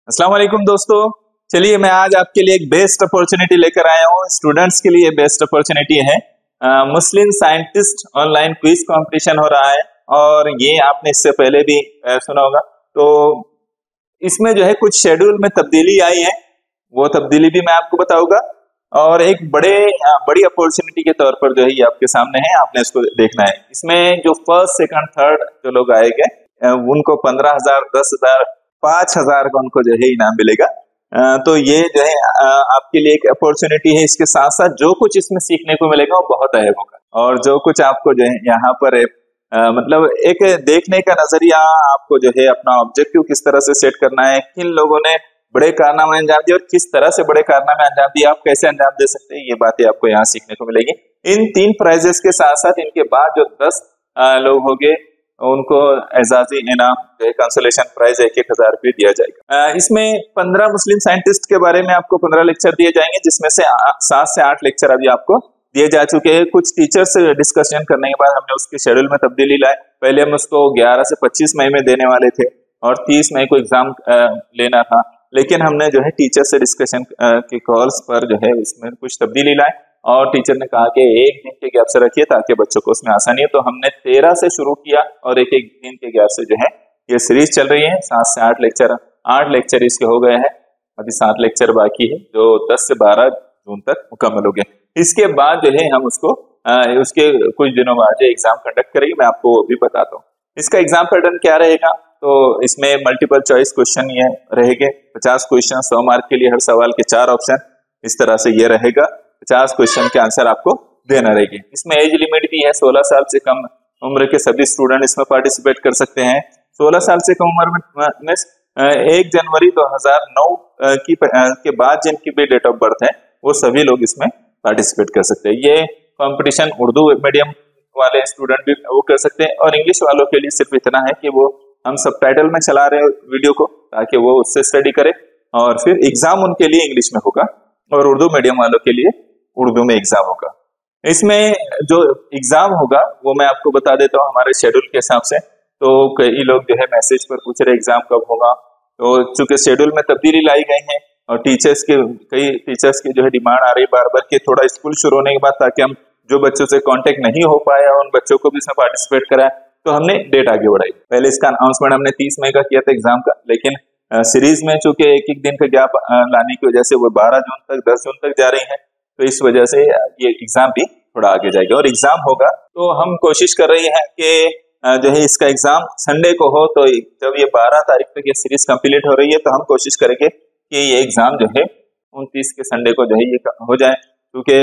अस्सलाम वालेकुम दोस्तों। चलिए मैं आज आपके लिए एक बेस्ट अपॉर्चुनिटी लेकर आया हूँ। स्टूडेंट्स के लिए बेस्ट अपॉर्चुनिटी है। मुस्लिम साइंटिस्ट ऑनलाइन क्विज कंपटीशन हो रहा है और ये आपने इससे पहले भी सुना होगा। तो इसमें जो है कुछ शेड्यूल में तब्दीली आई है, वो तब्दीली भी मैं आपको बताऊंगा और एक बड़ी अपॉर्चुनिटी के तौर पर जो है ये आपके सामने है, आपने इसको देखना है। इसमें जो फर्स्ट सेकंड थर्ड जो लोग आएंगे उनको 15,000, 10,000, 5,000 का उनको जो है इनाम मिलेगा। तो ये जो है आपके लिए एक अपॉर्चुनिटी है। इसके साथ साथ जो कुछ इसमें सीखने को मिलेगा वो बहुत अहम होगा और जो कुछ आपको जो है यहाँ पर मतलब एक देखने का नजरिया, आपको जो है अपना ऑब्जेक्टिव किस तरह से सेट करना है, किन लोगों ने बड़े कारनामे अंजाम दिए और किस तरह से बड़े कारनामे अंजाम दिए, आप कैसे अंजाम दे सकते हैं, ये बातें आपको यहाँ सीखने को मिलेगी। इन 3 प्राइजेस के साथ साथ इनके बाद जो 10 लोग होंगे उनको एजाजी इनाम कंसोलेशन प्राइज 1,000 रुपये दिया जाएगा। इसमें 15 मुस्लिम साइंटिस्ट के बारे में आपको 15 लेक्चर दिए जाएंगे, जिसमें से 7 से 8 लेक्चर अभी आपको दिए जा चुके हैं। कुछ टीचर्स से डिस्कशन करने के बाद हमने उसके शेड्यूल में तब्दीली लाए। पहले हम उसको 11 से 25 मई में देने वाले थे और 30 मई को एग्जाम लेना था, लेकिन हमने जो है टीचर से डिस्कशन के कॉल्स पर जो है इसमें कुछ तब्दीली लाए और टीचर ने कहा कि एक दिन के गैप से रखिए ताकि बच्चों को उसमें आसानी हो। तो हमने 13 से शुरू किया और एक एक दिन के गैप से जो है ये सीरीज चल रही है। 7 से 8 लेक्चर, 8 लेक्चर इसके हो गए हैं, अभी 7 लेक्चर बाकी है जो 10 से 12 जून तक मुकम्मल हो गए। इसके बाद जो है हम उसको उसके कुछ दिनों बाद एग्जाम कंडक्ट करेंगे, मैं आपको वो भी बताता हूँ। इसका एग्जाम पैटर्न क्या रहेगा, तो इसमें मल्टीपल चॉइस क्वेश्चन ये रहेंगे। 50 क्वेश्चन, 100 मार्क के लिए, हर सवाल के 4 ऑप्शन, इस तरह से ये रहेगा। 50 क्वेश्चन के आंसर आपको देना रहेगा। इसमें एज लिमिट भी है, 16 साल से कम उम्र के सभी स्टूडेंट इसमें पार्टिसिपेट कर सकते हैं। 16 साल से कम उम्र में 1 जनवरी 2009 के बाद जिनकी भी डेट ऑफ बर्थ है वो सभी लोग इसमें पार्टिसिपेट कर सकते हैं। ये कंपटीशन उर्दू मीडियम वाले स्टूडेंट भी वो कर सकते हैं और इंग्लिश वालों के लिए सिर्फ इतना है कि वो हम सबटाइटल में चला रहे हैं वीडियो को ताकि वो उससे स्टडी करे और फिर एग्जाम उनके लिए इंग्लिश में होगा और उर्दू मीडियम वालों के लिए उर्दू में एग्जाम होगा। इसमें जो एग्जाम होगा वो मैं आपको बता देता हूँ हमारे शेड्यूल के हिसाब से। तो कई लोग जो है मैसेज पर पूछ रहे एग्जाम कब होगा, तो चूंकि शेड्यूल में तब्दीली लाई गई है और कई टीचर्स की जो है डिमांड आ रही है बार बार कि थोड़ा स्कूल शुरू होने के बाद ताकि हम जो बच्चों से कांटेक्ट नहीं हो पाया उन बच्चों को भी इसमें पार्टिसिपेट कराए, तो हमने डेट आगे बढ़ाई। पहले इसका अनाउंसमेंट हमने 30 मई का किया था एग्जाम का, लेकिन सीरीज में चूंकि एक दिन का गैप लाने की वजह से वो 12 जून तक 10 जून तक जा रही है, तो इस वजह से ये एग्जाम भी थोड़ा आगे जाएगा। और एग्जाम होगा तो हम कोशिश कर रही हैं कि जो है इसका एग्जाम संडे को हो। तो जब ये 12 तारीख तक ये सीरीज कंप्लीट हो रही है तो हम कोशिश करेंगे कि ये एग्जाम जो है 29 के संडे को जो है ये हो जाए, क्योंकि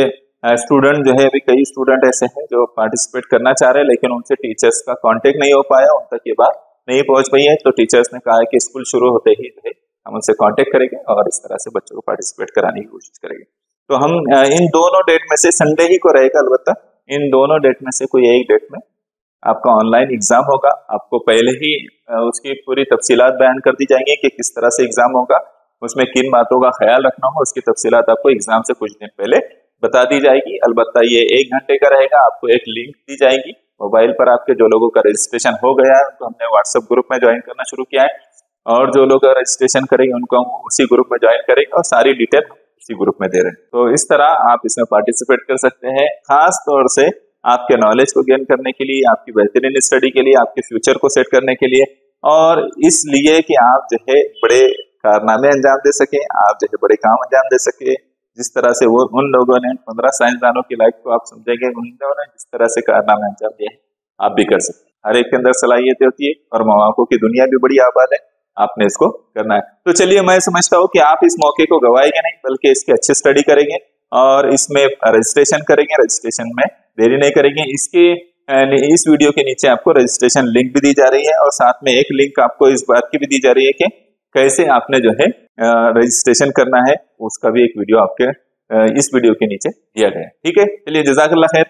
स्टूडेंट जो है अभी कई स्टूडेंट ऐसे हैं जो पार्टिसिपेट करना चाह रहे हैं लेकिन उनसे टीचर्स का कांटेक्ट नहीं हो पाया, उन तक ये बात नहीं पहुंच पाई है। तो टीचर्स ने कहा है कि स्कूल शुरू होते ही जो है हम उनसे कांटेक्ट करेंगे और इस तरह से बच्चों को पार्टिसिपेट कराने की कोशिश करेंगे। तो हम इन दोनों डेट में से, संडे ही को रहेगा अलबत्ता, इन दोनों डेट में से कोई एक डेट में आपका ऑनलाइन एग्जाम होगा। आपको पहले ही उसकी पूरी तफसीलात बयान कर दी जाएंगी कि किस तरह से एग्जाम होगा, उसमें किन बातों का ख्याल रखना होगा, उसकी तफसीलात आपको एग्जाम से कुछ दिन पहले बता दी जाएगी। अलबत्ता ये 1 घंटे का रहेगा। आपको एक लिंक दी जाएगी मोबाइल पर आपके, जो लोगों का रजिस्ट्रेशन हो गया है तो हमने व्हाट्सएप ग्रुप में ज्वाइन करना शुरू किया है और जो लोग रजिस्ट्रेशन करेंगे उनको हम उसी ग्रुप में ज्वाइन करेंगे और सारी डिटेल इसी ग्रुप में दे रहे हैं। तो इस तरह आप इसमें पार्टिसिपेट कर सकते हैं, खास तौर से आपके नॉलेज को गेन करने के लिए, आपकी बेहतरीन स्टडी के लिए, आपके फ्यूचर को सेट करने के लिए और इसलिए कि आप जो है बड़े कारनामे अंजाम दे सके, आप जो है बड़े काम अंजाम दे सके। जिस तरह से वो उन लोगों ने 15 साइंसदानों की लाइफ को आप समझेंगे, उन लोगों ने जिस तरह से कारनामे अंजाम दिए आप भी कर सकते हैं। हर एक के अंदर सलाहियतें होती है और मौकों की दुनिया भी बड़ी आबाद है, आपने इसको करना है। तो चलिए, मैं समझता हूँ कि आप इस मौके को गवाएंगे नहीं बल्कि इसकी अच्छी स्टडी करेंगे और इसमें रजिस्ट्रेशन करेंगे। रजिस्ट्रेशन में देरी नहीं करेंगे। इस वीडियो के नीचे आपको रजिस्ट्रेशन लिंक भी दी जा रही है और साथ में एक लिंक आपको इस बात की भी दी जा रही है कि कैसे आपने जो है रजिस्ट्रेशन करना है, उसका भी एक वीडियो आपके इस वीडियो के नीचे दिया गया है। ठीक है, चलिए, जज़ाकल्लाह खैर।